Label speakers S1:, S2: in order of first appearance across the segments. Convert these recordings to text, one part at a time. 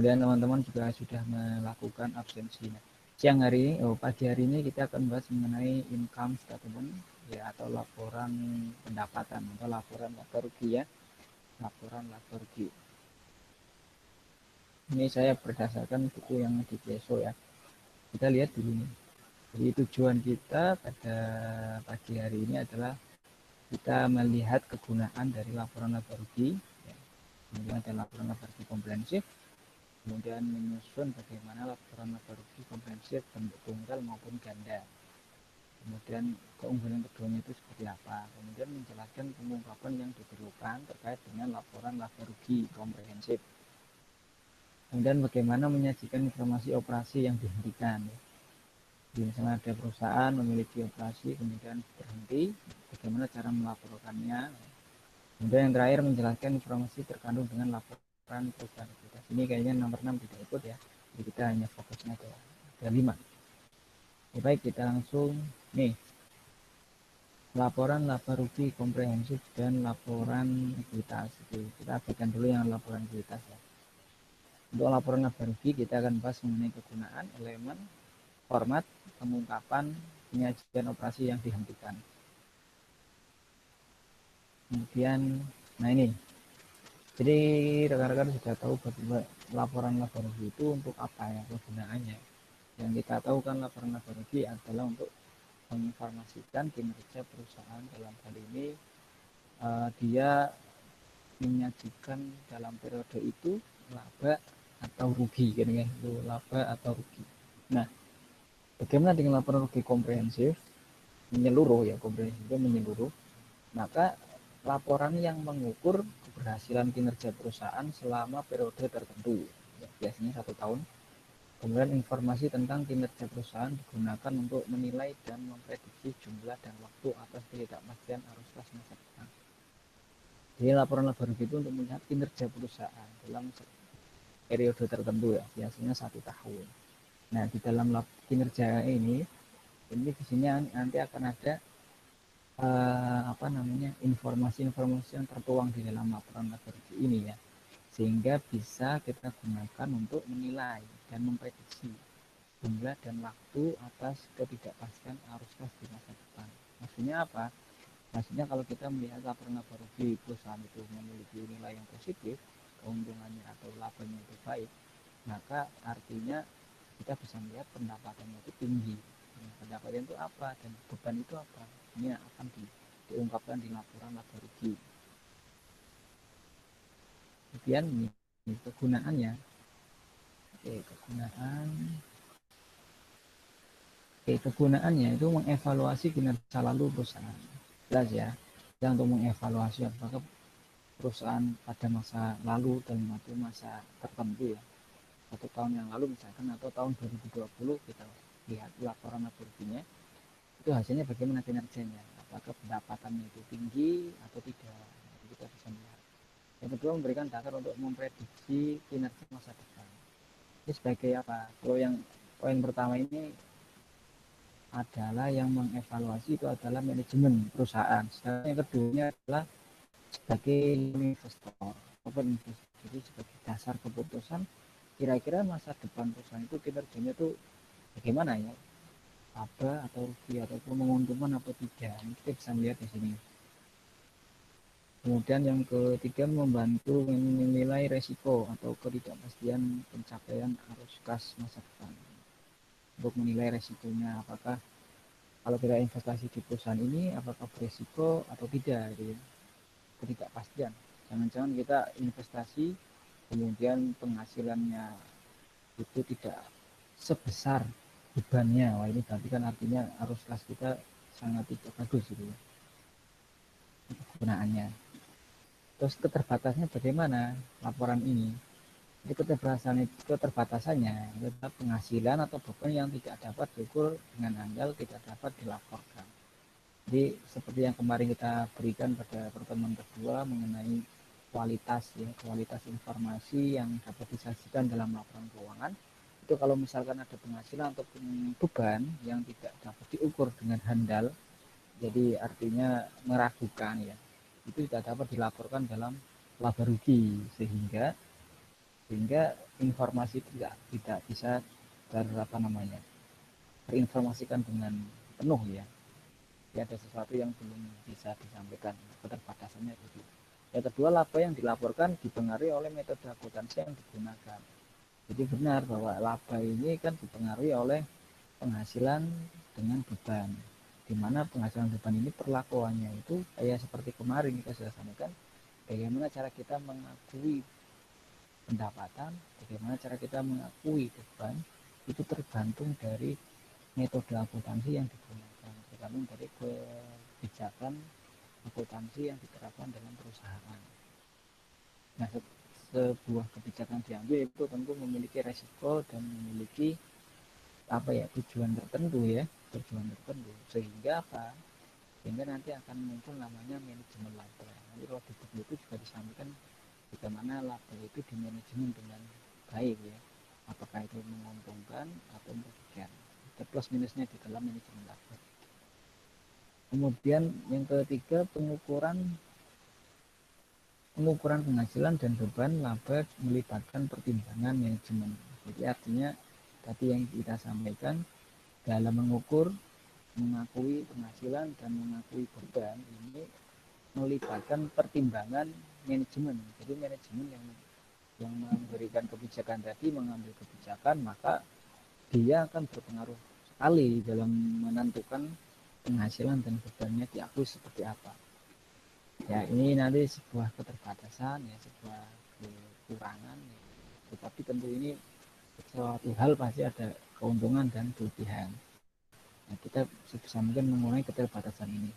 S1: Kemudian teman-teman juga sudah melakukan absensi. Nah, siang hari ini, pagi hari ini kita akan bahas mengenai income statement ya, atau laporan pendapatan atau laporan laba rugi ya, laporan laba rugi. Ini saya berdasarkan buku yang di Keso ya. Kita lihat dulu nih. Jadi tujuan kita pada pagi hari ini adalah kita melihat kegunaan dari laporan laba rugi, ya. Kemudian ada laporan laba rugi komprehensif, kemudian menyusun bagaimana laporan laba rugi komprehensif bentuk tunggal maupun ganda. Kemudian keunggulan keduanya itu seperti apa. Kemudian menjelaskan pengungkapan yang diperlukan terkait dengan laporan laba rugi komprehensif. Kemudian bagaimana menyajikan informasi operasi yang dihentikan. Jadi misalnya ada perusahaan memiliki operasi kemudian berhenti, bagaimana cara melaporkannya. Kemudian yang terakhir menjelaskan informasi terkandung dengan laporan perusahaan ekuitas. Ini kayaknya nomor 6 tidak ikut ya. Jadi kita hanya fokusnya ke 5. Ya, baik, kita langsung nih. Laporan laba rugi komprehensif dan laporan ekuitas. Jadi kita berikan dulu yang laporan ekuitas ya. Untuk laporan laba rugi kita akan bahas mengenai kegunaan, elemen, format, pengungkapan, penyajian operasi yang dihentikan. Kemudian, nah ini. Jadi rekan-rekan sudah tahu bahwa laporan laba rugi itu untuk apa ya kegunaannya. Yang kita tahu kan laporan laba rugi adalah untuk menginformasikan kinerja perusahaan. Dalam hal ini dia menyajikan dalam periode itu laba atau rugi kan ya, itu laba atau rugi. Nah, bagaimana dengan laporan rugi komprehensif menyeluruh ya, komprehensif itu menyeluruh, maka laporan yang mengukur keberhasilan kinerja perusahaan selama periode tertentu ya, biasanya 1 tahun. Kemudian informasi tentang kinerja perusahaan digunakan untuk menilai dan memprediksi jumlah dan waktu atas ketidakpastian arus kas masa depan. Jadi laporan laba rugi itu untuk melihat kinerja perusahaan dalam periode tertentu ya, biasanya 1 tahun. Nah, di dalam kinerja ini di sini nanti akan ada informasi-informasi yang tertuang di dalam laporan laba rugi ini ya, sehingga bisa kita gunakan untuk menilai dan memprediksi jumlah dan waktu atas ketidakpastian arus kas di masa depan. Maksudnya apa? Maksudnya kalau kita melihat laporan laba rugi perusahaan itu memiliki nilai yang positif, keuntungannya atau labanya itu baik, maka artinya kita bisa melihat pendapatannya itu tinggi. Pendapatan itu apa dan beban itu apa? Ini akan diungkapkan di laporan laba rugi. Kemudian ini kegunaannya. Kegunaannya itu mengevaluasi kinerja lalu perusahaan. Jelas ya. Dan untuk mengevaluasi apakah perusahaan pada masa lalu dalam waktu masa tertentu ya, 1 tahun yang lalu misalkan atau tahun 2020 kita lihat laporan laba ruginya itu hasilnya bagaimana kinerjanya, apakah pendapatannya itu tinggi atau tidak. Jadi kita bisa melihat. Yang kedua memberikan dasar untuk memprediksi kinerja masa depan. Ini sebagai apa? Kalau yang poin pertama ini adalah yang mengevaluasi itu adalah manajemen perusahaan. Sedangkan yang keduanya adalah sebagai investor. Jadi sebagai dasar keputusan kira-kira masa depan perusahaan itu kinerjanya itu bagaimana ya, laba atau rugi ataupun menguntungkan atau tidak. Ini kita bisa melihat di sini. Kemudian yang ketiga membantu menilai resiko atau ketidakpastian pencapaian arus kas masa depan. Untuk menilai resikonya, apakah kalau kita investasi di perusahaan ini apakah beresiko atau tidak gitu ya. Ketidakpastian. Jangan-jangan kita investasi kemudian penghasilannya itu tidak sebesar bebannya. Wah, ini berarti kan artinya arus kas kita sangat tidak bagus gitu ya. Kegunaannya. Terus keterbatasannya bagaimana laporan ini? Jadi keterbatasannya adalah penghasilan atau beban yang tidak dapat diukur dengan andal, tidak dapat dilaporkan. Jadi seperti yang kemarin kita berikan pada pertemuan kedua mengenai kualitas ya, kualitas informasi yang dapat disajikan dalam laporan keuangan. Itu kalau misalkan ada penghasilan atau beban yang tidak dapat diukur dengan handal, jadi artinya meragukan ya, itu tidak dapat dilaporkan dalam laba rugi, sehingga sehingga informasi tidak bisa terinformasikan dengan penuh ya. Ya, ada sesuatu yang belum bisa disampaikan, keterbatasannya itu. Yang kedua, laba yang dilaporkan dipengaruhi oleh metode akuntansi yang digunakan. Jadi benar bahwa laba ini kan dipengaruhi oleh penghasilan dengan beban, di mana penghasilan beban ini perlakuannya itu kayak seperti kemarin kita sudah sampaikan, bagaimana cara kita mengakui pendapatan, bagaimana cara kita mengakui beban, itu tergantung dari metode akuntansi yang digunakan, tergantung dari kebijakan akuntansi yang diterapkan dalam perusahaan. Nah, sebuah kebijakan diambil itu tentu memiliki resiko dan memiliki tujuan tertentu ya, sehingga sehingga nanti akan muncul namanya manajemen laba. Nanti kalau di buku itu juga disampaikan bagaimana laba itu dimanajemen dengan baik ya, apakah itu menguntungkan atau merugikan, ada plus minusnya di dalam manajemen laba. Kemudian yang ketiga, pengukuran penghasilan dan beban laba melibatkan pertimbangan manajemen. Jadi artinya tadi yang kita sampaikan, dalam mengukur, mengakui penghasilan dan mengakui beban ini melibatkan pertimbangan manajemen. Jadi manajemen yang memberikan kebijakan tadi mengambil kebijakan, maka dia akan berpengaruh sekali dalam menentukan penghasilan dan bebannya diakui seperti apa. Ya, ini nanti sebuah keterbatasan ya, sebuah kekurangan ya. Tetapi tentu ini suatu hal pasti ada keuntungan dan kelebihan. Nah, kita sebisa mungkin mengurangi keterbatasan ini.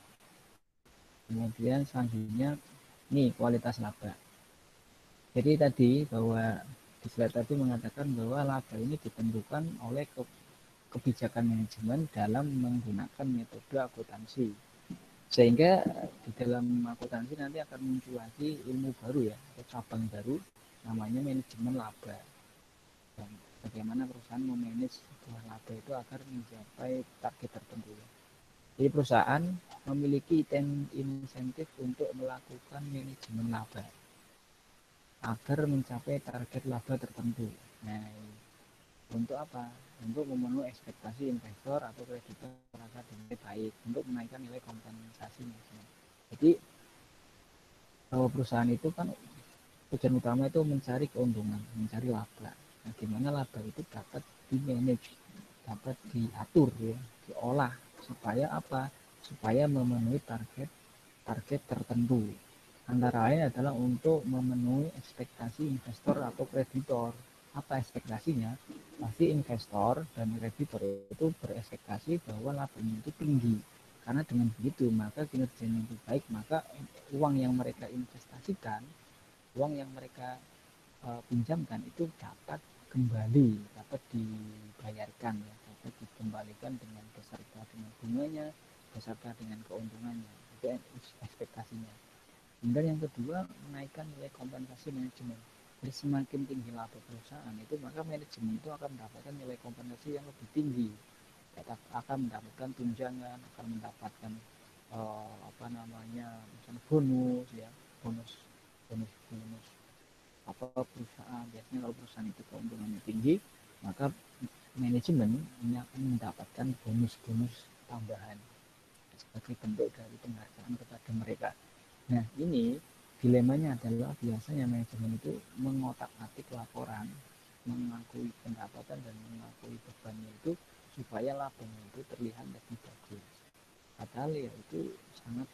S1: Kemudian selanjutnya ini kualitas laba. Jadi tadi bahwa di slide tadi mengatakan bahwa laba ini ditentukan oleh kebijakan manajemen dalam menggunakan metode akuntansi. Sehingga di dalam akuntansi nanti akan muncul lagi ilmu baru ya, atau cabang baru namanya manajemen laba. Dan bagaimana perusahaan memanage sebuah laba itu agar mencapai target tertentu. Jadi perusahaan memiliki insentif untuk melakukan manajemen laba agar mencapai target laba tertentu. Nah, untuk apa? Untuk memenuhi ekspektasi investor atau kreditor agar dinilai baik, untuk menaikkan nilai kompensasinya. Jadi bahwa perusahaan itu kan tujuan utama itu mencari keuntungan, mencari laba. Nah, gimana laba itu dapat di-manage, dapat diatur ya, diolah supaya apa? Supaya memenuhi target tertentu. Antara lain adalah untuk memenuhi ekspektasi investor atau kreditor. Apa ekspektasinya? Pasti investor dan kreditor itu berekspektasi bahwa labanya itu tinggi. Karena dengan begitu maka kinerjanya itu baik, maka uang yang mereka investasikan, uang yang mereka pinjamkan itu dapat kembali, dapat dibayarkan ya, dapat dikembalikan dengan beserta dengan bunganya, beserta dengan keuntungannya. Itu ekspektasinya. Kemudian yang kedua, menaikkan nilai kompensasi manajemen. Jadi semakin tinggi laba perusahaan itu, maka manajemen itu akan mendapatkan nilai kompensasi yang lebih tinggi. Akan mendapatkan tunjangan, akan mendapatkan misalnya bonus ya, bonus apa perusahaan. Biasanya kalau perusahaan itu keuntungannya tinggi, maka manajemen ini akan mendapatkan bonus tambahan sebagai bentuk dari penghargaan kepada mereka. Nah, ini dilemanya adalah biasanya manajemen itu mengotak-atik laporan, mengakui pendapatan dan mengakui bebannya itu supaya labanya itu terlihat lebih bagus. Padahal ya itu sangat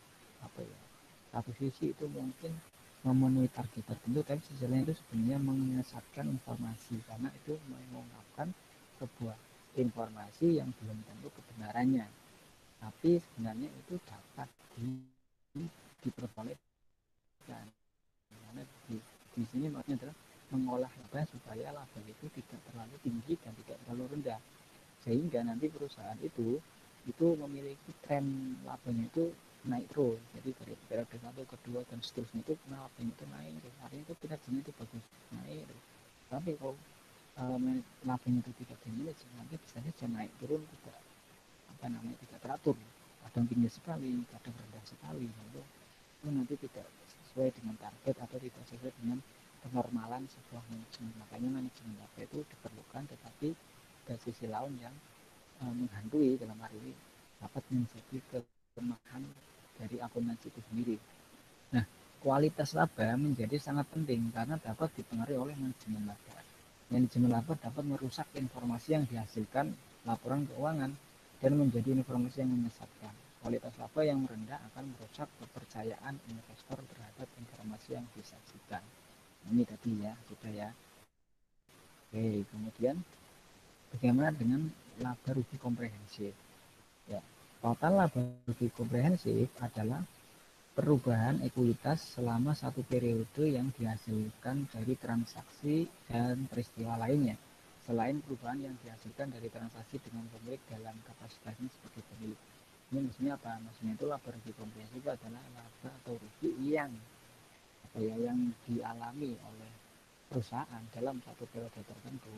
S1: satu sisi itu mungkin memenuhi target tertentu, tapi sisi lain itu sebenarnya menyesatkan informasi karena itu mengungkapkan sebuah informasi yang belum tentu kebenarannya, tapi sebenarnya itu dapat diperoleh. Karena di sini maksudnya adalah mengolah laba supaya laba itu tidak terlalu tinggi dan tidak terlalu rendah, sehingga nanti perusahaan itu memiliki tren labanya itu naik terus. Jadi dari periode 1, kedua dan seterusnya itu labanya itu naik, artinya itu kinerjanya itu bagus, naik. Tapi kalau labanya itu tidak dimanage, nanti bisa saja naik turun tidak teratur, kadang tinggi sekali, kadang rendah sekali, itu nanti tidak sesuai dengan target atau tidak sesuai dengan kenormalan sebuah manajemen. Makanya manajemen laba itu diperlukan, tetapi dari sisi lain yang menghantui dalam hal ini dapat menjadi kelemahan dari akuntansi itu sendiri. Nah, kualitas laba menjadi sangat penting karena dapat dipengaruhi oleh manajemen laba. Manajemen laba dapat merusak informasi yang dihasilkan laporan keuangan dan menjadi informasi yang menyesatkan. Kualitas laba yang rendah akan merusak kepercayaan investor terhadap informasi yang disajikan. Ini tadi ya, sudah ya. Oke, kemudian bagaimana dengan laba rugi komprehensif? Ya, total laba rugi komprehensif adalah perubahan ekuitas selama satu periode yang dihasilkan dari transaksi dan peristiwa lainnya, selain perubahan yang dihasilkan dari transaksi dengan pemilik dalam kapasitasnya sebagai pemilik. Ini maksudnya apa? Maksudnya itu laba rugi komprehensif itu adalah laba atau rugi yang dialami oleh perusahaan dalam satu periode tertentu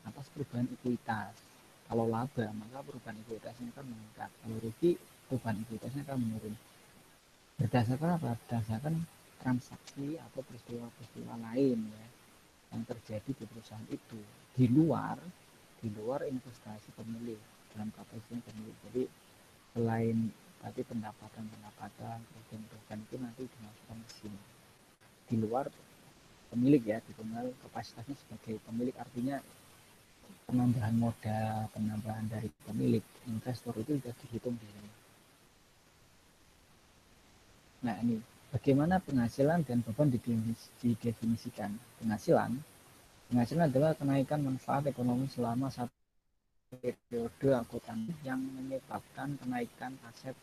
S1: atas perubahan ekuitas. Kalau laba, maka perubahan ekuitasnya akan meningkat. Kalau rugi, perubahan ekuitasnya akan menurun. Berdasarkan apa? Berdasarkan transaksi atau peristiwa-peristiwa lain ya, yang terjadi di perusahaan itu di luar investasi pemilik dalam kapasitas pemilik. Jadi selain tadi pendapatan kerugian itu nanti dimasukkan ke sini di luar pemilik ya, di luar kapasitasnya sebagai pemilik, artinya penambahan modal, penambahan dari pemilik investor itu sudah dihitung di sini. Nah, ini bagaimana penghasilan dan beban didefinisikan. Penghasilan adalah kenaikan manfaat ekonomi selama satu periode akuntansi yang menyebabkan kenaikan aset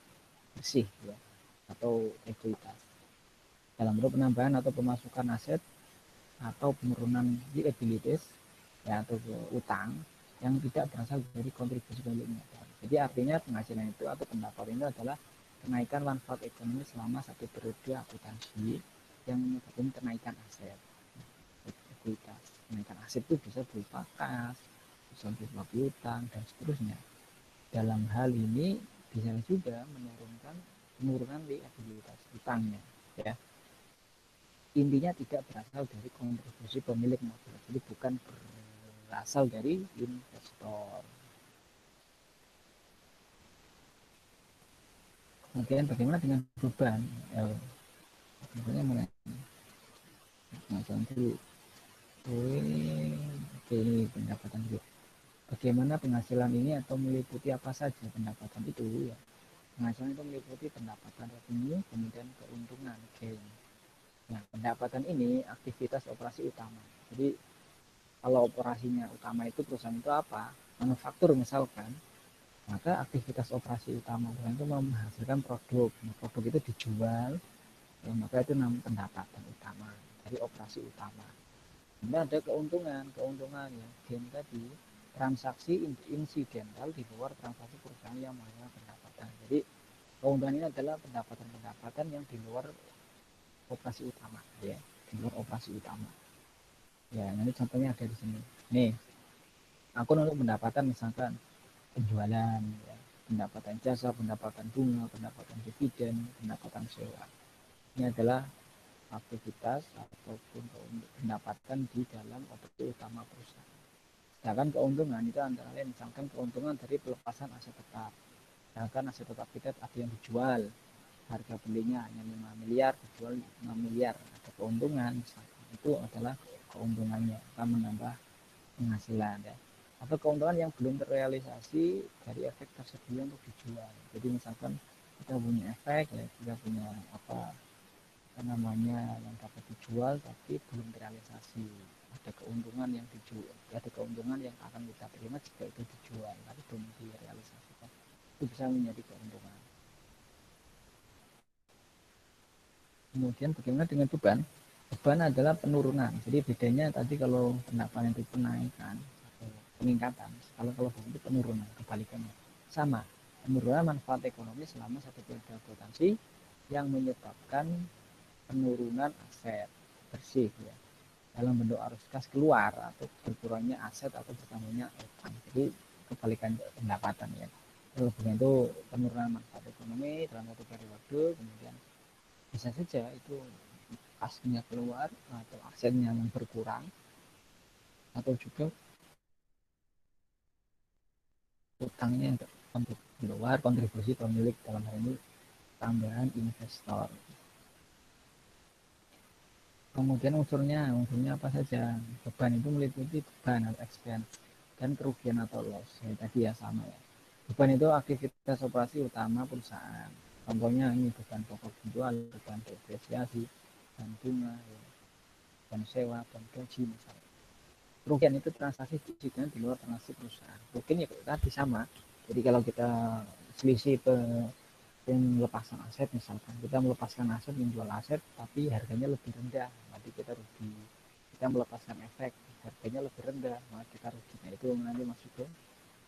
S1: bersih ya, atau ekuitas dalam bentuk penambahan atau pemasukan aset atau penurunan liabilities ya, atau utang yang tidak berasal dari kontribusi pemilik modal. Jadi artinya penghasilan itu atau pendapatan itu adalah kenaikan manfaat ekonomi selama satu periode akuntansi yang menyebabkan kenaikan aset, ekuitas. Kenaikan aset itu bisa berupa kas, bisa berupa piutang dan seterusnya. Dalam hal ini bisa juga penurunan liabilitas utangnya ya. Intinya tidak berasal dari kontribusi pemilik modal, jadi bukan berasal dari investor. Kemudian bagaimana dengan beban? Bebannya mana? Nah, dulu. Oke, ini pendapatan dulu. Bagaimana penghasilan ini atau meliputi apa saja pendapatan itu ya? Penghasilan itu meliputi pendapatan revenue, kemudian keuntungan, gain. Nah, pendapatan ini aktivitas operasi utama. Jadi kalau operasinya utama itu perusahaan itu apa? Manufaktur misalkan, maka aktivitas operasi utama perusahaan itu menghasilkan produk. Nah, produk itu dijual, ya, maka itu namanya pendapatan utama dari operasi utama. Kemudian ada keuntungan ya, gain tadi, transaksi insidental di luar transaksi perusahaan yang menghasilkan pendapatan. Jadi keuntungan ini adalah pendapatan yang di luar operasi utama ya, di luar operasi utama. Ya, nanti contohnya ada di sini. Nih, aku untuk pendapatan misalkan penjualan, ya, pendapatan jasa, pendapatan bunga, pendapatan dividen, pendapatan sewa. Ini adalah aktivitas ataupun pendapatan di dalam operasi utama perusahaan. Sedangkan keuntungan itu antara lain misalkan keuntungan dari pelepasan aset tetap. Sedangkan aset tetap kita ada yang dijual, harga belinya hanya 5 miliar, dijual 5 miliar, ada keuntungan misalkan. Itu adalah keuntungannya, akan menambah penghasilan ya. Atau keuntungan yang belum terrealisasi dari efek tersedia untuk dijual. Jadi misalkan kita punya efek ya, kita punya apa namanya yang dapat dijual tapi belum terrealisasi, ada keuntungan yang dijual, ada keuntungan yang akan kita terima jika itu dijual tapi belum direalisasikan, itu bisa menjadi keuntungan. Kemudian bagaimana dengan beban? Beban adalah penurunan. Jadi bedanya tadi kalau pendapatan itu penaikan atau peningkatan, kalau beban itu penurunan, kebalikannya. Sama, penurunan manfaat ekonomi selama satu periode akuntansi yang menyebabkan penurunan aset bersih ya, dalam bentuk arus kas keluar atau berkurangnya aset atau bertambahnya utang. Jadi kebalikan pendapatan ya. Kalau itu penurunan manfaat ekonomi dalam satu periode, kemudian bisa saja itu kasnya keluar atau asetnya yang berkurang, atau juga utangnya untuk keluar, kontribusi pemilik dalam hal ini tambahan investor. Kemudian unsurnya apa saja? Beban itu meliputi beban atau expense dan kerugian atau loss. Ya, tadi ya sama ya. Beban itu aktivitas operasi utama perusahaan. Contohnya ini beban pokok jual, beban depresiasi, dan bunga, ya, dan sewa, dan gaji misalnya. Kerugian itu transaksi fisik di luar transaksi perusahaan. Kerugian ya tadi sama. Jadi kalau kita selisih melepaskan aset, misalkan kita melepaskan aset, menjual aset tapi harganya lebih rendah, nanti kita rugi. Kita melepaskan efek, harganya lebih rendah, maka kita rugi. Nah itu nanti masuk ke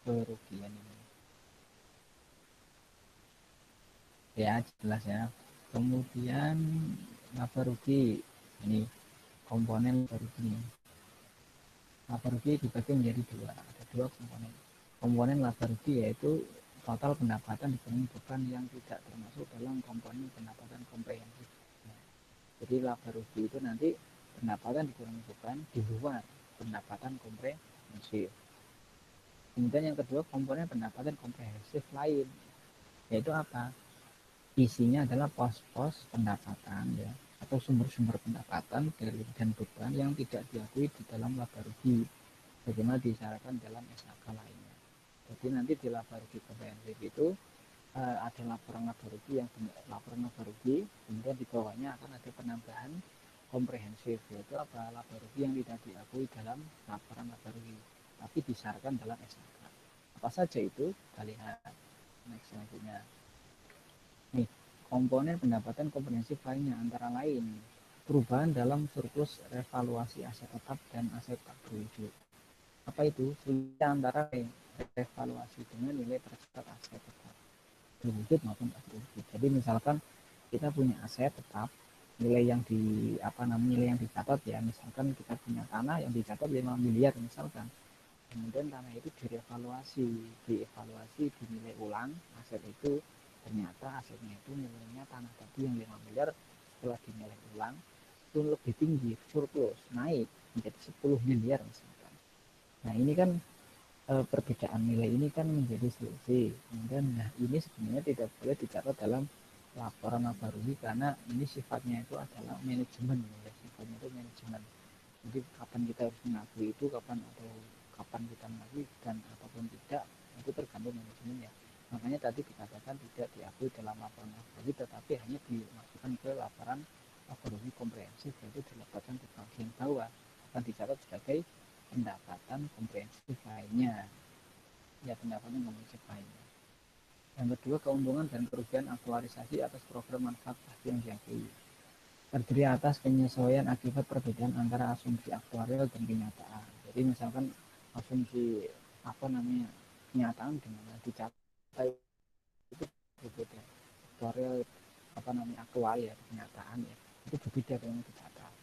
S1: kerugian ini. Ya jelas ya. Kemudian laba rugi, ini komponen laba rugi. Laba rugi dibagi menjadi dua, ada dua komponen. Komponen laba rugi yaitu total pendapatan dikurangi beban yang tidak termasuk dalam komponen pendapatan komprehensif. Nah, jadi laba rugi itu nanti pendapatan dikurangi beban di luar pendapatan komprehensif. Kemudian yang kedua, komponen pendapatan komprehensif lain, yaitu apa? Isinya adalah pos-pos pendapatan ya, atau sumber-sumber pendapatan dan beban yang tidak diakui di dalam laba rugi, bagaimana disyaratkan dalam SHK lainnya. Jadi nanti di laba rugi komprehensif itu ada laporan laba rugi laporan laba rugi, kemudian di bawahnya akan ada penambahan komprehensif, yaitu apa? Laba rugi yang tidak diakui dalam laporan laba rugi tapi disyaratkan dalam SHK. Apa saja itu? Kita lihat next selanjutnya. Nih, komponen pendapatan komprehensif lainnya antara lain perubahan dalam surplus revaluasi aset tetap dan aset tak berwujud. Apa itu? Selisih antara revaluasi dengan nilai tercatat aset tetap berwujud maupun tak berwujud. Jadi misalkan kita punya aset tetap, nilai yang nilai yang dicatat ya, misalkan kita punya tanah yang dicatat 5 miliar misalkan. Kemudian tanah itu dievaluasi dinilai ulang aset itu, ternyata asetnya itu nilainya tanah tadi yang 5 miliar setelah dinilai ulang itu lebih tinggi, surplus, naik menjadi 10 miliar misalkan. Nah ini kan perbedaan nilai ini kan menjadi selisih. Kemudian ini sebenarnya tidak boleh dicatat dalam laporan laba rugi karena ini sifatnya itu adalah manajemen ya, sifatnya itu manajemen. Jadi kapan kita harus mengakui itu, kapan kita mengakui dan ataupun tidak, itu tergantung manajemen ya. Makanya tadi dikatakan tidak diakui dalam laporan laba rugi, tetapi hanya dimasukkan ke laporan laba rugi komprehensif, yaitu diletakkan di bagian bawah, akan dicatat sebagai pendapatan komprehensif lainnya. Ya, pendapatan komprehensif lainnya. Yang kedua, keuntungan dan kerugian aktuarisasi atas program manfaat pasti yang diakui. Terdiri atas penyesuaian akibat perbedaan antara asumsi aktuarial dan kenyataan. Jadi misalkan asumsi kenyataan dengan dicapai itu berbeda. Aktuarial aktual ya, kenyataan ya, itu berbeda dengan dicatat.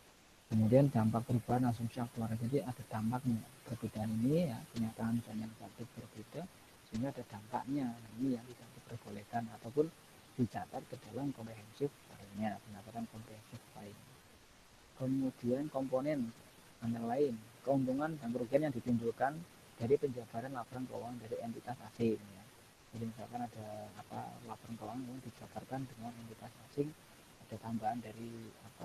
S1: Kemudian dampak perubahan asumsi aktuarial, jadi ada dampaknya perbedaan ini ya, kenyataan dan yang satu berbeda sehingga ada dampaknya. Nah, ini yang tidak diperbolehkan ataupun dicatat ke dalam komprehensif lainnya, pendapatan komprehensif lainnya. Kemudian komponen antara lain keuntungan dan kerugian yang ditimbulkan dari penjabaran laporan keuangan dari entitas asing ya. Jadi misalkan ada laporan keuangan yang dijabarkan dengan entitas asing, ada tambahan dari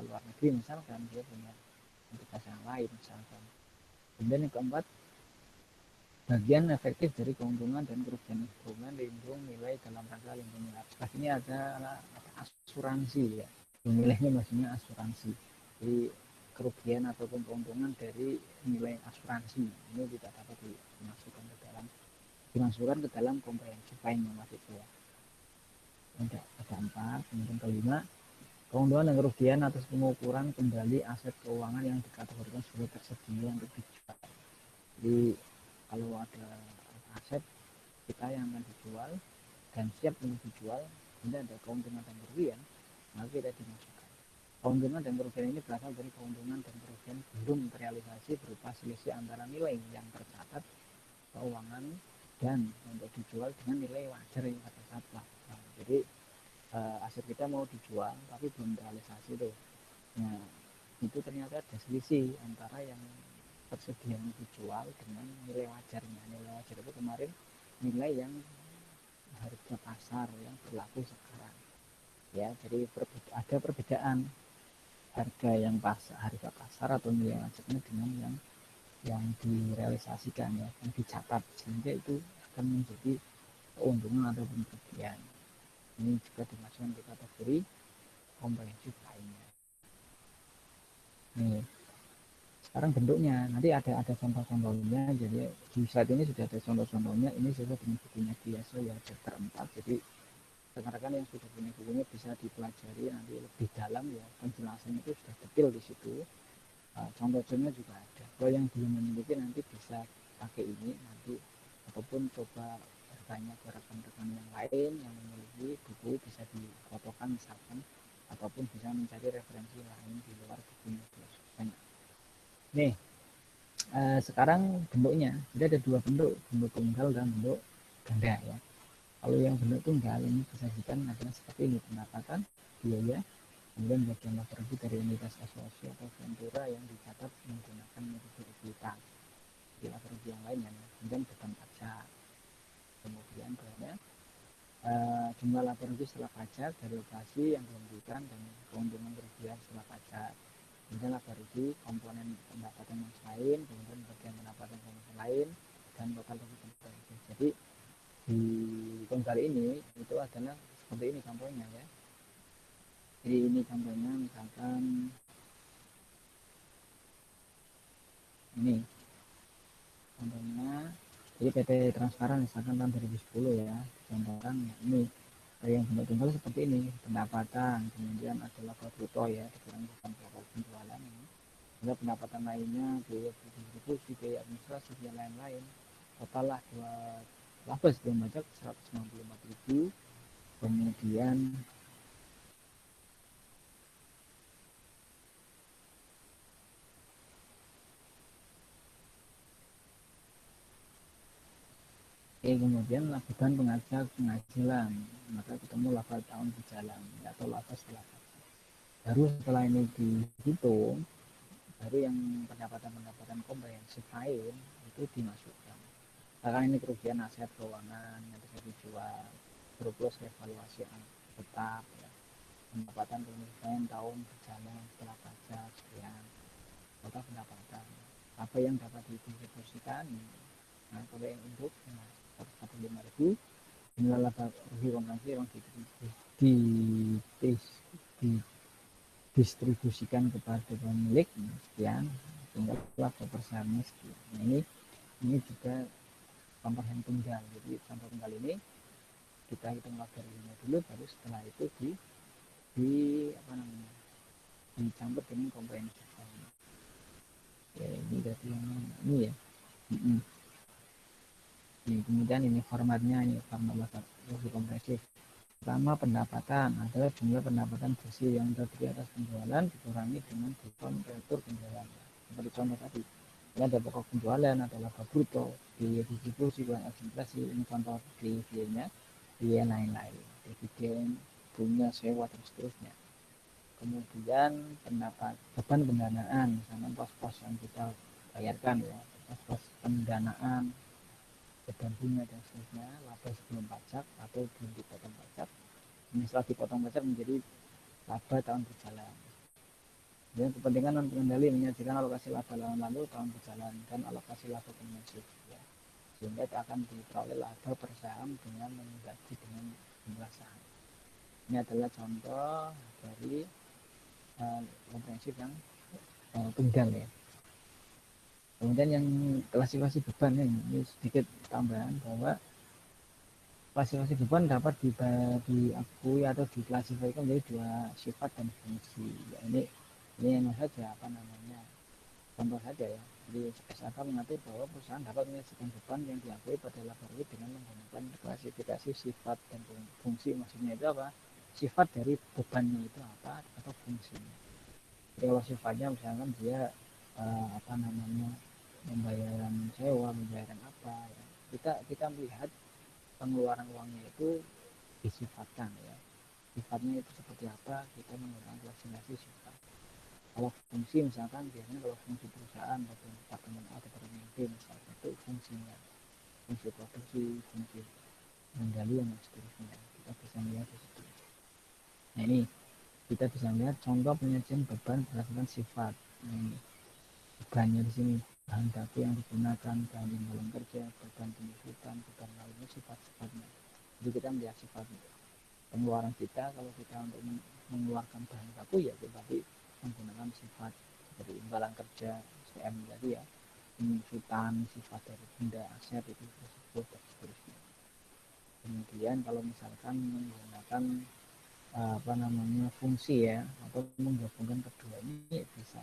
S1: luar negeri misalkan, dia punya entitas yang lain misalkan. Kemudian yang keempat, bagian efektif dari keuntungan dan kerugian instrumen lindung nilai dalam rangka lindung nilai. Setelah ini ada asuransi ya, nilainya maksudnya asuransi. Jadi kerugian ataupun keuntungan dari nilai asuransi ini tidak dapat dimasukkan ke dalam komprehensif lainnya mahasiswa. Ada 4. Kemudian kelima, keuntungan dan kerugian atas pengukuran kembali aset keuangan yang dikategorikan sebagai tersedia untuk dijual. Jadi kalau ada aset kita yang akan dijual dan siap untuk dijual, kemudian ada keuntungan dan kerugian, maka kita dimasukkan. Keuntungan dan kerugian ini berasal dari keuntungan dan kerugian belum terrealisasi berupa selisih antara nilai yang tercatat keuangan dan untuk dijual dengan nilai wajar yang tercatat. Nah, jadi aset kita mau dijual tapi belum terrealisasi tuh. Nah, itu ternyata ada selisih antara yang persediaan dijual dengan nilai wajarnya. Nilai wajar itu kemarin nilai yang harga pasar yang berlaku sekarang. Ya, jadi ada perbedaan harga yang harga pasar atau nilai wajarnya dengan yang direalisasikan ya, yang dicatat, sehingga itu akan menjadi keuntungan atau kerugian. Ini juga dimasukkan ke kategori komprehensif lainnya. Nih, sekarang bentuknya nanti ada contoh-contohnya. Jadi di slide ini sudah ada contoh-contohnya. Ini sesuai dengan bukunya biasa ya, chapter 4. Jadi rekan-rekan yang sudah punya bukunya bisa dipelajari nanti lebih dalam ya, penjelasan itu sudah detail di situ. Contoh-contohnya juga ada. Kalau yang belum memiliki nanti bisa pakai ini nanti, ataupun coba bertanya ke rekan-rekan yang lain yang memiliki buku, bisa difotokan misalkan, ataupun bisa mencari referensi lain di luar bukunya. Banyak. Nih, sekarang bentuknya jadi ada dua bentuk tunggal dan bentuk ganda ya. Kalau yang bentuk tunggal ini disajikan adalah seperti ini: pendapatan, biaya, kemudian bagian laba rugi dari unitas asosiasi atau ventura yang dicatat menggunakan metode ekuitas. Di laba rugi yang lainnya, kemudian beban pajak, kemudian berikutnya jumlah laba rugi setelah pajak dari operasi yang dihentikan dan keuntungan kerugian setelah pajak. Kemudian laba rugi komponen pendapatan yang lain, kemudian bagian pendapatan yang lain, dan total rugi komprehensif. Jadi di tunggal ini itu adalah seperti ini contohnya ya. Jadi ini contohnya misalkan ini contohnya, jadi PT Transparan misalkan tahun 2010 ya, contohkan ini yang bentuk tunggal seperti ini: pendapatan, kemudian adalah bruto ya, dikurangi pokok penjualan ini. Ada pendapatan lainnya, biaya distribusi, biaya administrasi, dan lain-lain. Total lah laba sebelum pajak 194.000. Kemudian kemudian lakukan penghasilan, maka ketemu laba tahun berjalan atau laba setelah pajak. Baru setelah ini dihitung, baru yang pendapatan komprehensif lain itu dimasukkan. Karena ini kerugian aset keuangan yang bisa dijual, surplus evaluasi tetap ya, pendapatan kemudian tahun berjalan setelah pajak sekian, total pendapatan apa yang dapat didistribusikan. Nah, kalau yang induk 145.000, nilai laba rugi komprehensif yang didistribusikan kepada pemilik sekian, tinggal laba persahamnya sekian. Nah, ini juga komponen tunggal. Jadi contoh tunggal ini kita hitung laba ruginya dulu, baru setelah itu dicampur dengan komprehensif. Ya, ini berarti yang ini ya. Kemudian ini formatnya, ini format laba rugi komprehensif. Pertama, pendapatan adalah jumlah pendapatan bersih yang terdiri atas penjualan dikurangi dengan diskon retur penjualan. Seperti contoh tadi, ini ada pokok penjualan, ada laba bruto, biaya distribusi, uang administrasi, ini contoh biayanya, biaya lain-lain, dividen, bunga, sewa, dan seterusnya. Kemudian beban pendanaan, misalnya pos-pos yang kita bayarkan ya, pos-pos pendanaan, beban bunga dan seterusnya, laba sebelum pajak atau belum dipotong pajak. Ini setelah dipotong pajak menjadi laba tahun berjalan. Dan kepentingan non pengendali menyajikan alokasi laba tahun lalu, tahun berjalan, dan alokasi laba komprehensif ya. Sehingga akan diperoleh laba per saham dengan membagi dengan jumlah saham. Ini adalah contoh dari komprehensif yang tunggal ya. Kemudian yang klasifikasi beban ini sedikit tambahan bahwa klasifikasi beban dapat diakui atau diklasifikasikan menjadi dua sifat dan fungsi. Ya, ini yang saja contoh saja ya. Jadi SAK mengatur bahwa perusahaan dapat menyajikan beban yang diakui pada laba rugi dengan menggunakan klasifikasi sifat dan fungsi. Maksudnya itu apa? Sifat dari bebannya itu apa atau fungsinya. Jadi kalau sifatnya misalkan dia pembayaran sewa, pembayaran apa ya. Kita melihat pengeluaran uangnya itu disifatkan ya. Sifatnya itu seperti apa, kita menggunakan klasifikasi sifat. Kalau fungsi misalkan biasanya kalau fungsi perusahaan atau departemen A, departemen B misalkan itu fungsinya, fungsi produksi, fungsi pengendalian dan seterusnya kita bisa melihat di situ. Nah ini kita bisa melihat contoh penyajian beban berdasarkan sifat. Nah, ini bebannya di sini bahan baku yang digunakan, bahan imbalan kerja, beban penyusutan, beban lainnya, sifat-sifatnya. Jadi kita melihat sifat pengeluaran kita. Kalau kita untuk mengeluarkan bahan baku ya berarti menggunakan sifat seperti imbalan kerja, SPM tadi ya, penyusutan, sifat dari benda aset itu tersebut dan seterusnya. Kemudian kalau misalkan menggunakan fungsi ya, atau menggabungkan kedua ini bisa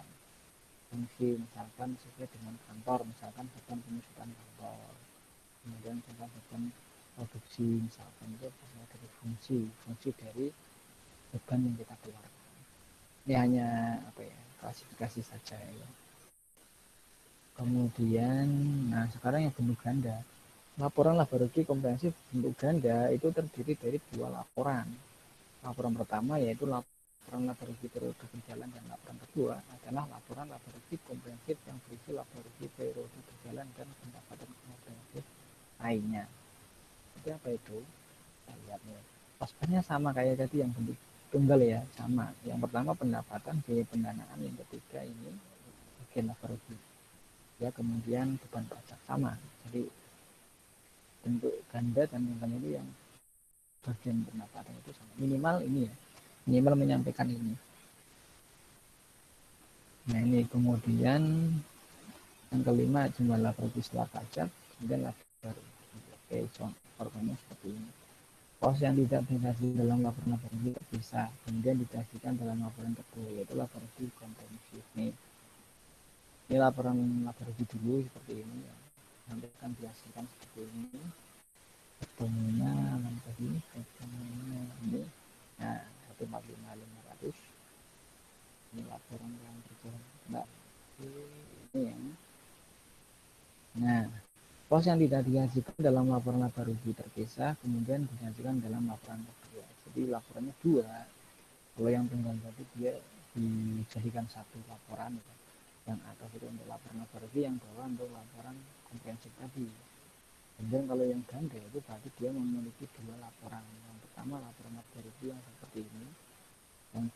S1: fungsi misalkan sesuai dengan kantor, misalkan beban penyusutan kantor, kemudian misalkan beban produksi misalkan itu sesuai dari fungsi dari beban yang kita keluarkan. Ini hanya klasifikasi saja ya. Kemudian nah sekarang yang bentuk ganda. Laporan laboratorium komprehensif bentuk ganda itu terdiri dari dua laporan. Laporan pertama yaitu laporan laboratorium periode berjalan, dan laporan kedua adalah laporan laboratorium komprehensif yang berisi laboratorium periode berjalan dan pendapatan komprehensif lainnya. Jadi apa itu? Kita lihat nih. Aspeknya sama kayak tadi yang bentuk tunggal ya, sama. Yang pertama pendapatan, biaya pendanaan, yang ketiga ini bagian laboratorium. Ya kemudian beban pajak sama. Jadi bentuk ganda dan tunggal itu yang bagian pendapatan itu sama. Minimal ini ya, minimal menyampaikan ini. Nah ini kemudian yang kelima jumlah laboratorium setelah pajak, kemudian laboratorium. Oke, contohnya seperti ini. Pos yang tidak disajikan dalam laporan laboratorium bisa kemudian disajikan dalam laporan kedua, yaitu laboratorium komprehensif. Ini laporan laboratorium dulu seperti ini ya. Nanti akan dihasilkan seperti ini. Ketemunya tadi ketemunya ini. Nah, 145.500. Ini laporan yang berjalan. Nah, ini ya. Nah, pos yang tidak dihasilkan dalam laporan laboratorium terpisah kemudian dihasilkan dalam laporan kedua. Jadi laporannya dua. Kalau yang tunggal tadi dia dijadikan satu laporan ya. Yang atas itu untuk laporan laboratorium, yang bawah untuk laporan komprehensif tadi. Kemudian kalau yang ganda itu berarti dia memiliki dua laporan. Yang pertama laporan laboratorium yang seperti ini, yang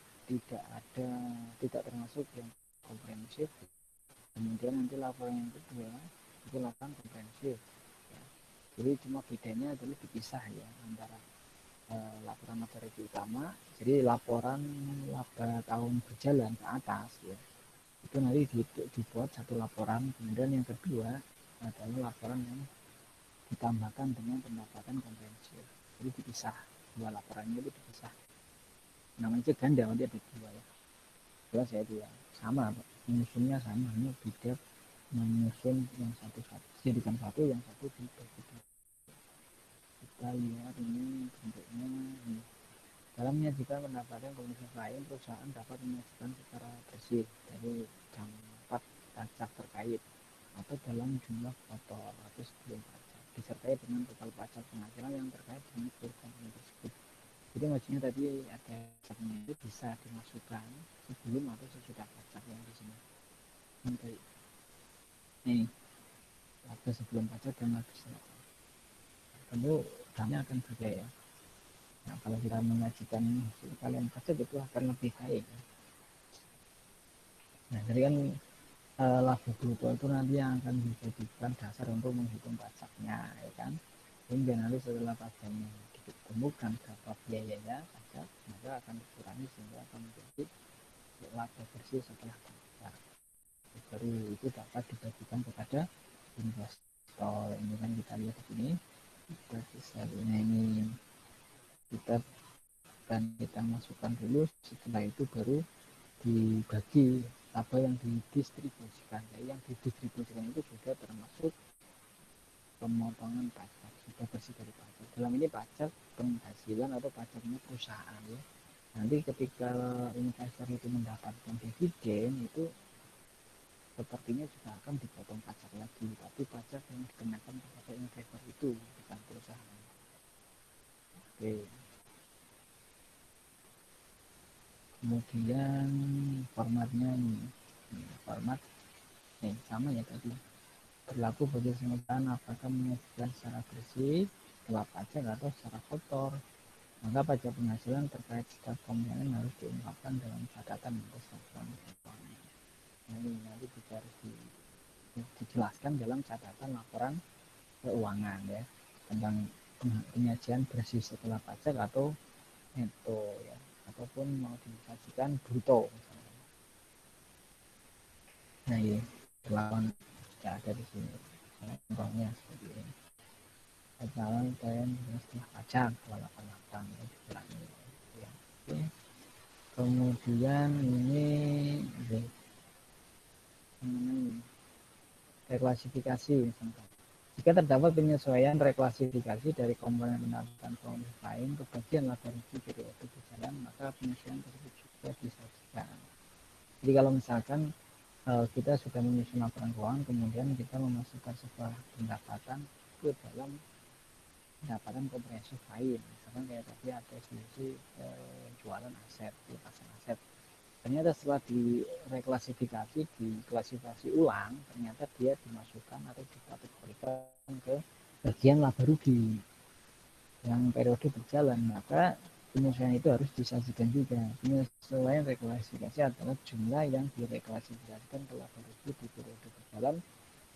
S1: tidak termasuk yang komprehensif. Kemudian nanti laporan yang kedua itu laporan komprehensif. Ya. Jadi cuma bedanya adalah dipisah ya antara laporan laboratorium utama. Jadi laporan laba tahun berjalan ke atas ya, itu nanti dibuat satu laporan. Kemudian yang kedua adalah laporan yang ditambahkan dengan pendapatan komprehensif. Jadi dipisah, dua laporannya itu dipisah. Namanya ganda, nanti ada dua ya. Jelas ya itu ya. Sama, menyusunnya sama, hanya beda menyusun yang satu-satu. Jadikan satu, yang satu dibagi dua. Kita lihat ini bentuknya. Ini. Dalam menyajikan pendapatan komprehensif lain, perusahaan dapat menyajikan secara bersih dari dampak pajak terkait atau dalam jumlah kotor atau sebelum pajak, disertai dengan total pajak penghasilan yang terkait dengan seluruh komponen tersebut. Jadi maksudnya tadi ada pajaknya itu bisa dimasukkan sebelum atau sesudah pajak yang di sini. Nih, laba sebelum pajak dan laba setelah pajak. Tentu dampaknya akan berbeda ya. Nah, kalau kita menyajikan kalian pajak itu akan lebih baik. Nah, jadi kan laba bruto itu nanti yang akan dijadikan dasar untuk menghitung pajaknya, ya kan? Hingga nanti setelah pajaknya ditemukan berapa biayanya pajak, maka akan dikurangi sehingga akan menjadi laba bersih setelah pajak. Baru itu dapat dibagikan kepada investor. Ini kan kita lihat di sini. Kita bisa ini kita masukkan dulu, setelah itu baru dibagi apa yang didistribusikan. Jadi yang didistribusikan itu sudah termasuk pemotongan pajak, sudah bersih dari pajak. Dalam ini pajak penghasilan atau pajaknya perusahaan ya. Nanti ketika investor itu mendapatkan dividen itu sepertinya juga akan dipotong pajak lagi, tapi pajak yang dikenakan kepada investor itu bukan perusahaan. Oke. kemudian formatnya ini format sama ya tadi, berlaku bagi pemetaan apakah menyajikan secara bersih, gelap pajak atau secara kotor, maka pajak penghasilan terkait setiap komponen harus diungkapkan dalam catatan kesatuan keuangan. Nah, ini nanti juga harus dijelaskan dalam catatan laporan keuangan ya, tentang penyajian bersih setelah pajak atau neto ya, ataupun mau disajikan bruto misalnya. Nah ini perlakuan tidak ada di sini, contohnya seperti ini, calon dan setelah pajak 288 ya, diulangi ya. Oke. Kemudian ini mengenai reklasifikasi misalkan. Jika terdapat penyesuaian reklasifikasi dari komponen pendapatan komponen lain ke bagian laba rugi periode berjalan, maka penyesuaian tersebut juga disajikan. Jadi kalau misalkan kita sudah menyusun laporan keuangan, kemudian kita memasukkan sebuah pendapatan ke dalam pendapatan komprehensif lain, misalkan kayak tadi ada solusi jualan aset, pelepasan aset. Ternyata setelah direklasifikasi, diklasifikasi ulang, ternyata dia dimasukkan atau dikategorikan ke bagian laba rugi yang periode berjalan, maka penyesuaian itu harus disajikan juga. Penyesuaian reklasifikasi adalah jumlah yang direklasifikasikan ke laba rugi di periode berjalan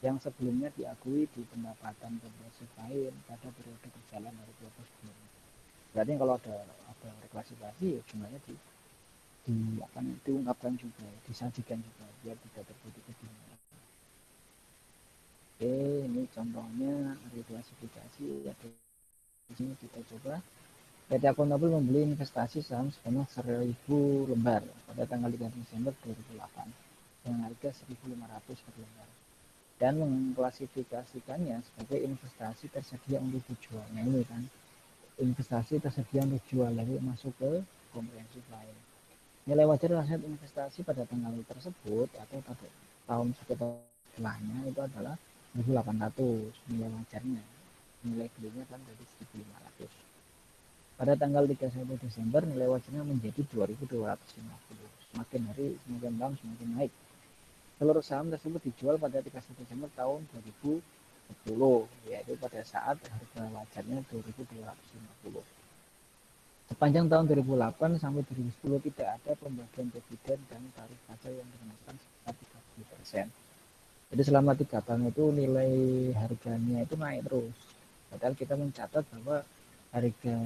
S1: yang sebelumnya diakui di pendapatan komprehensif lain pada periode berjalan dari periode sebelumnya. Berarti kalau ada reklasifikasi, jumlahnya diungkapkan juga, disajikan juga biar tidak terjadi kebingungan. Oke, ini contohnya reklasifikasi. Di sini kita coba. PT Akuntabel membeli investasi saham sebanyak 1.000 lembar pada tanggal 3 Desember 2008 dengan harga 1.500 per lembar dan mengklasifikasikannya sebagai investasi tersedia untuk dijual. Nah ini kan investasi tersedia untuk dijual, lalu masuk ke komprehensif lain. Nilai wajar aset investasi pada tanggal tersebut atau pada tahun setelahnya itu adalah 1.800 nilai wajarnya. Nilai belinya kan dari 1.500. Pada tanggal 31 Desember nilai wajarnya menjadi 2.250. Semakin hari semakin tahun semakin naik. Seluruh saham tersebut dijual pada 31 Desember tahun 2010, yaitu pada saat harga wajarnya 2.250. Sepanjang tahun 2008 sampai 2010 tidak ada pembagian dividen dan tarif pajak yang dikenakan sebesar 30%. Jadi selama 3 tahun itu nilai harganya itu naik terus. Padahal kita mencatat bahwa harga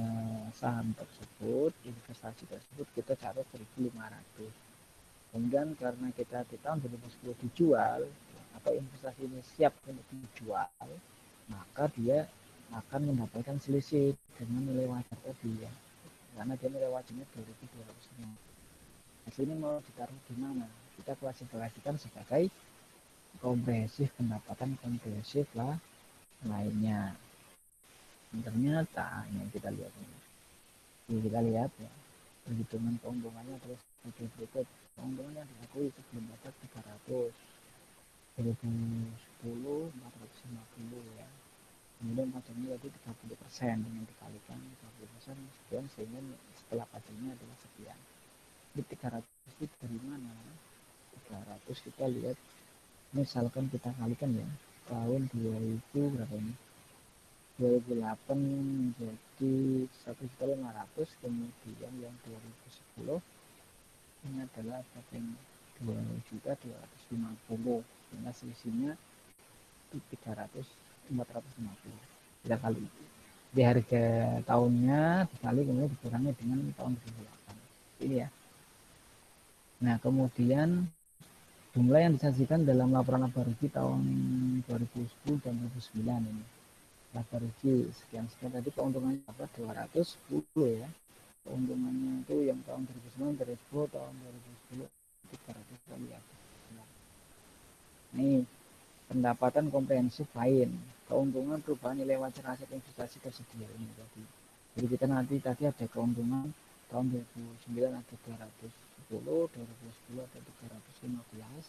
S1: saham tersebut, investasi tersebut kita catat 1.500. Kemudian karena kita di tahun 2010 dijual atau investasi ini siap untuk dijual, maka dia akan mendapatkan selisih dengan nilai wajar tadi ya, karena dia nilai wajarnya 2.250. Hasilnya mau ditaruh di mana? Kita klasifikasikan sebagai komprehensif pendapatan komprehensif lah lainnya. Ternyata yang kita lihat ini, kita lihat ya, perhitungan keuntungannya terus sebagai berikut. Keuntungan yang diakui sebelum pajak 300, 2010 450 ya. Kemudian pajaknya tadi 30% dengan dikalikan 30% sekian, sehingga setelah pajaknya adalah sekian. Ini 300 itu dari mana? 300 kita lihat, misalkan kita kalikan ya, tahun 2000 berapa ini? 2008 menjadi 1.500, kemudian yang 2010 ini adalah yang 2.250, sehingga selisihnya 450. Kita kali di harga tahunnya dikali kemudian dikurangi dengan tahun 2008 ini ya. Nah kemudian jumlah yang disajikan dalam laporan laba rugi tahun 2010 dan 2009 ini, laba rugi sekian tadi, keuntungannya apa 210 ya, keuntungannya itu yang tahun 2009, 2010, tahun 2010 300 kali ya. Nih pendapatan komprehensif lain, keuntungan perubahan nilai wajar aset investasi tersedia ini tadi. Jadi kita nanti tadi ada keuntungan tahun 2009 ada 210, 2010 ada 315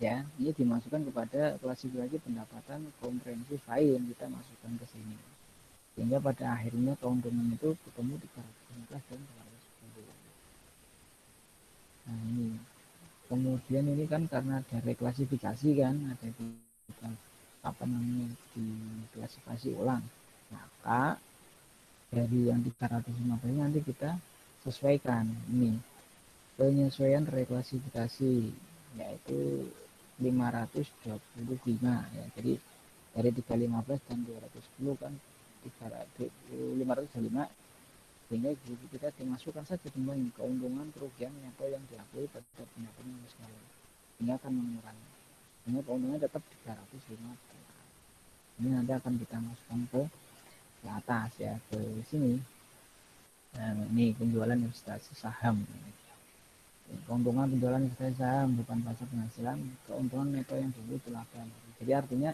S1: ya. Ini dimasukkan kepada klasifikasi pendapatan komprehensif lain, kita masukkan ke sini sehingga pada akhirnya keuntungan itu ketemu 315 dan 210. Nah ini kemudian ini kan karena ada reklasifikasi kan, ada di apa namanya diklasifikasi ulang, maka dari yang 315 nanti kita sesuaikan ini penyesuaian reklasifikasi yaitu 525 ya. Jadi dari 315 dan 210 kan 525, sehingga kita dimasukkan saja kembali keuntungan kerugian atau yang diakui pada pendapat sekali, sehingga akan mengurangi, sehingga keuntungan tetap 350. Ini nanti akan kita masukkan ke atas ya, ke sini. Nah ini penjualan investasi saham, keuntungan penjualan investasi saham bukan pasar penghasilan, keuntungan neto yang dulu laba. Jadi artinya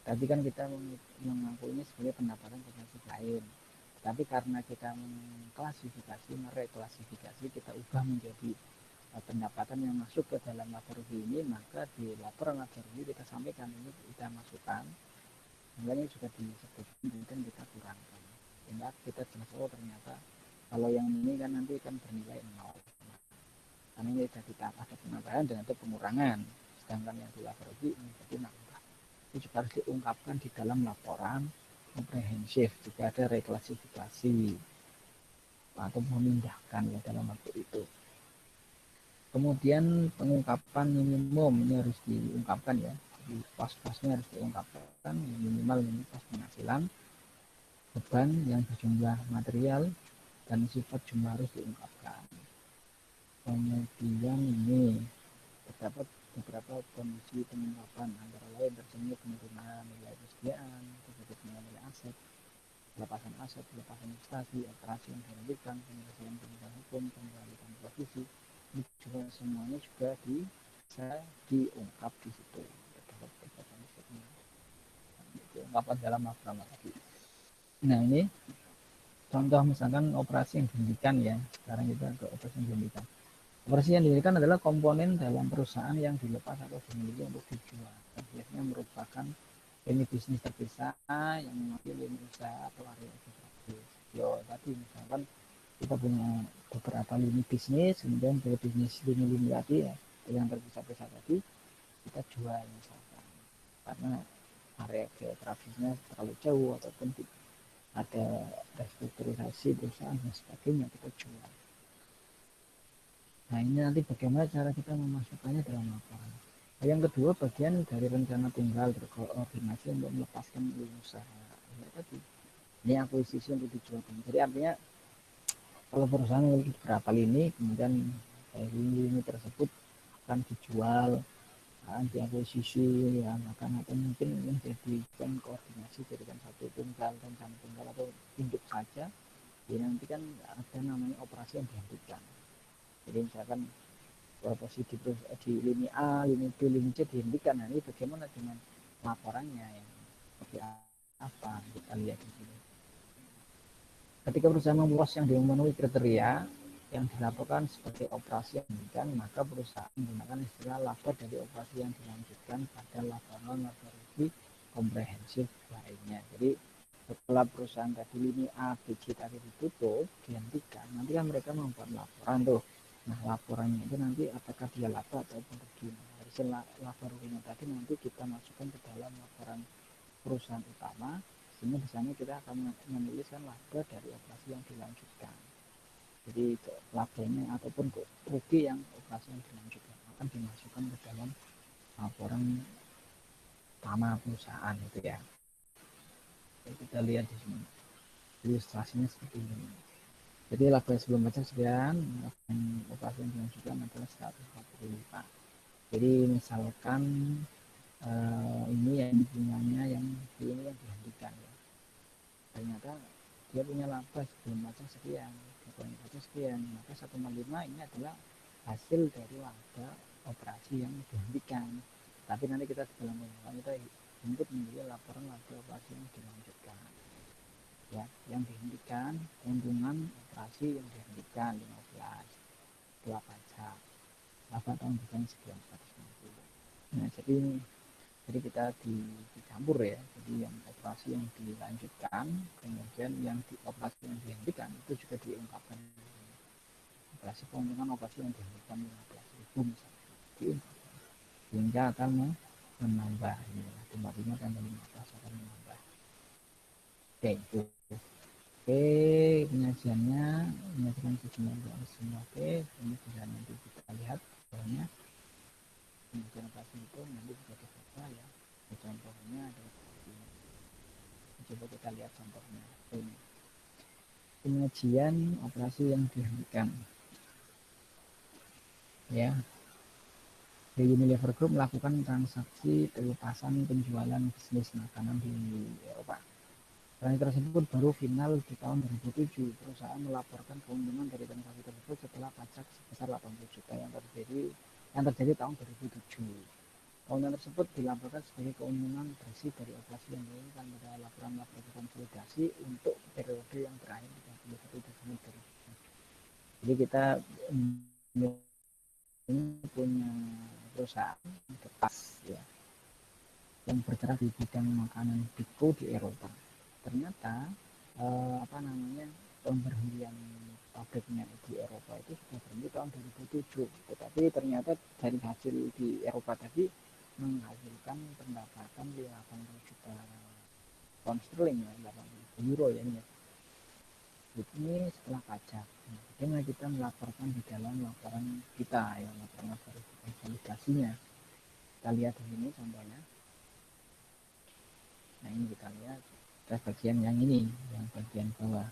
S1: tadi kan kita mengakuinya sebagai pendapatan pasif lain, tapi karena kita mengklasifikasi, mereklasifikasi, kita ubah menjadi pendapatan yang masuk ke dalam laba rugi ini, maka di laporan laba rugi kita sampaikan ini, kita masukkan, sebenarnya juga disebut, kemudian kita kurangkan, sehingga kita jelas, oh ternyata kalau yang ini kan nanti kan bernilai 0, karena ini sudah ditambah ada penambahan dan ada pengurangan, sedangkan yang di laba rugi menjadi nambah. Itu juga harus diungkapkan di dalam laporan komprehensif, juga ada reklasifikasi atau memindahkan ya dalam waktu itu. Kemudian pengungkapan minimum ini harus diungkapkan ya, di pos-posnya harus diungkapkan minimal ini pos penghasilan, beban yang berjumlah material dan sifat jumlah harus diungkapkan. Kemudian ini terdapat beberapa kondisi pengungkapan, antara lain terjadinya penurunan nilai persediaan, terjadinya nilai aset, pelepasan aset, pelepasan investasi, operasi yang dihentikan, penyelesaian penegakan hukum, pengembalian posisi, ini juga semuanya juga bisa diungkap di situ. Diungkapkan dalam laporan lagi. Nah ini contoh misalkan operasi yang dihentikan ya. Sekarang kita ke operasi yang dihentikan. Operasi yang dihentikan adalah komponen dalam perusahaan yang dilepas atau dimiliki untuk dijual. Biasanya merupakan lini bisnis terpisah yang memiliki lini usaha atau area bisnis. Yo tadi misalkan kita punya beberapa lini bisnis, kemudian dari bisnis lini tadi ya, yang terpisah-pisah tadi kita jual misalkan, karena area geografisnya terlalu jauh ataupun ada restrukturisasi perusahaan dan sebagainya, kita jual. Nah ini nanti bagaimana cara kita memasukkannya dalam laporan. Nah, yang kedua, bagian dari rencana tunggal berkoordinasi untuk melepaskan usaha. Ya, tadi ini akuisisi untuk dijual. Jadi artinya kalau perusahaan memiliki beberapa lini, kemudian dari lini tersebut akan dijual, akan diakuisisi, ya, akan atau mungkin menjadikan koordinasi jadikan satu tunggal, rencana tunggal atau induk saja. Jadi nanti kan ada namanya operasi yang dihentikan. Jadi misalkan posisi di lini A, lini B, lini C dihentikan. Nah ini bagaimana dengan laporannya yang seperti apa, kita lihat di sini. Ketika perusahaan memuas yang memenuhi kriteria yang dilaporkan sebagai operasi yang dihentikan, maka perusahaan menggunakan istilah laba dari operasi yang dilanjutkan pada laporan laba rugi komprehensif lainnya. Jadi setelah perusahaan tadi lini A, B, C tadi ditutup, dihentikan, nanti kan mereka membuat laporan tuh. Nah laporannya itu nanti apakah dia laba atau rugi. Hasil laba ruginya tadi nanti kita masukkan ke dalam laporan perusahaan utama, sehingga di sana kita akan menuliskan laba dari operasi yang dilanjutkan. Jadi labanya ataupun rugi yang operasi yang dilanjutkan akan dimasukkan ke dalam laporan utama perusahaan itu ya. Jadi kita lihat di sini ilustrasinya seperti ini. Jadi laba sebelum pajak sekian, operasi yang dilanjutkan adalah 145. Jadi misalkan ini yang punyanya yang ini yang dihentikan ya. Ternyata dia punya laba sebelum pajak sekian, dia pajak sekian, maka 1,5 ini adalah hasil dari laba operasi yang dihentikan. Tapi nanti kita dalam kita input menjadi laporan laba operasi yang dilanjutkan. Ya, yang dihentikan, keuntungan operasi yang dihentikan 15, setelah pajak, laba tahun bukan sekian 150. Nah, jadi kita dicampur ya. Jadi yang operasi yang dilanjutkan, kemudian yang operasi yang dihentikan itu juga diungkapkan. operasi keuntungan operasi yang dihentikan 15.000 misalnya diungkapkan, sehingga akan menambah ya, 45 tambah 15 akan menambah. Oke, itu. Oke, penyajian sejumlah semua. Oke, ini bisa nanti kita lihat soalnya penyajian operasi itu nanti bisa dibaca ya. Contohnya ada ini. Coba kita lihat contohnya ini. Penyajian operasi yang dihentikan. Ya, The Unilever Group melakukan transaksi pelepasan penjualan bisnis makanan di Eropa. Transaksi tersebut baru final di tahun 2007. Perusahaan melaporkan keuntungan dari transaksi tersebut setelah pajak sebesar 80 juta yang terjadi tahun 2007. Keuntungan tersebut dilaporkan sebagai keuntungan bersih dari operasi yang dilakukan pada laporan konsolidasi untuk periode yang terakhir 31 Desember 2007. Jadi kita ini punya perusahaan bekas ya yang bergerak di bidang makanan Biko di Eropa. Ternyata pemberhentian pabriknya di Eropa itu sudah berhenti tahun 2007, tetapi ternyata dari hasil di Eropa tadi menghasilkan pendapatan 80 juta pound sterling ya, 80 euro ya ini. Ini setelah pajak. Nah, bagaimana kita melaporkan di dalam laporan kita ya, laporan konsolidasinya. Kita lihat di sini contohnya. Nah ini kita lihat bagian yang ini, yang bagian bawah.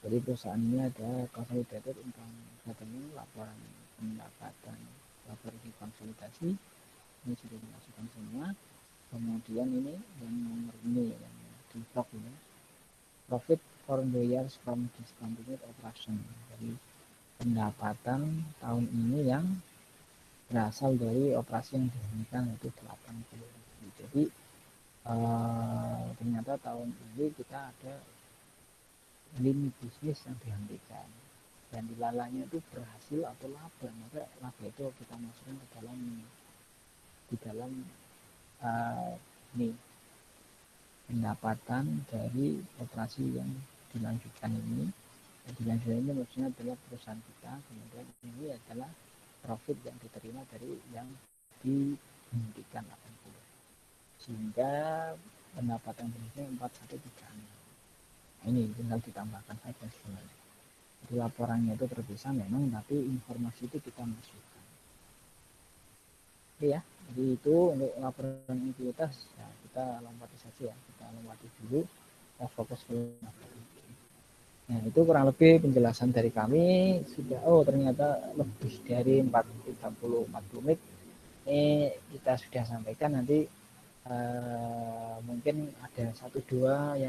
S1: Jadi perusahaan ini ada consolidated income statement, laporan pendapatan, laporan konsolidasi. Ini sudah dimasukkan semua. Kemudian ini yang nomor ini yang di blok ini, profit for the years from discontinued operation. Jadi pendapatan tahun ini yang berasal dari operasi yang dihentikan itu 80.000. Jadi ternyata tahun ini kita ada lini bisnis yang dihentikan dan dilalanya itu berhasil atau laba, maka laba itu kita masukkan ke dalam nih pendapatan dari operasi yang dilanjutkan ini. Dilanjutkan ini maksudnya adalah perusahaan kita, kemudian ini adalah profit yang diterima dari yang dihentikan 80, sehingga pendapatan bisnisnya 4136. Ini tinggal ditambahkan saja sebenarnya. Jadi laporannya itu terpisah memang, tapi informasi itu kita masukkan. Oke ya, jadi itu untuk laporan ekuitas ya, kita lompati saja ya, kita lompati dulu, kita fokus ke laporan. Nah itu kurang lebih penjelasan dari kami. Sudah, ternyata lebih dari 40 menit ini kita sudah sampaikan. Nanti mungkin ada 1-2 yang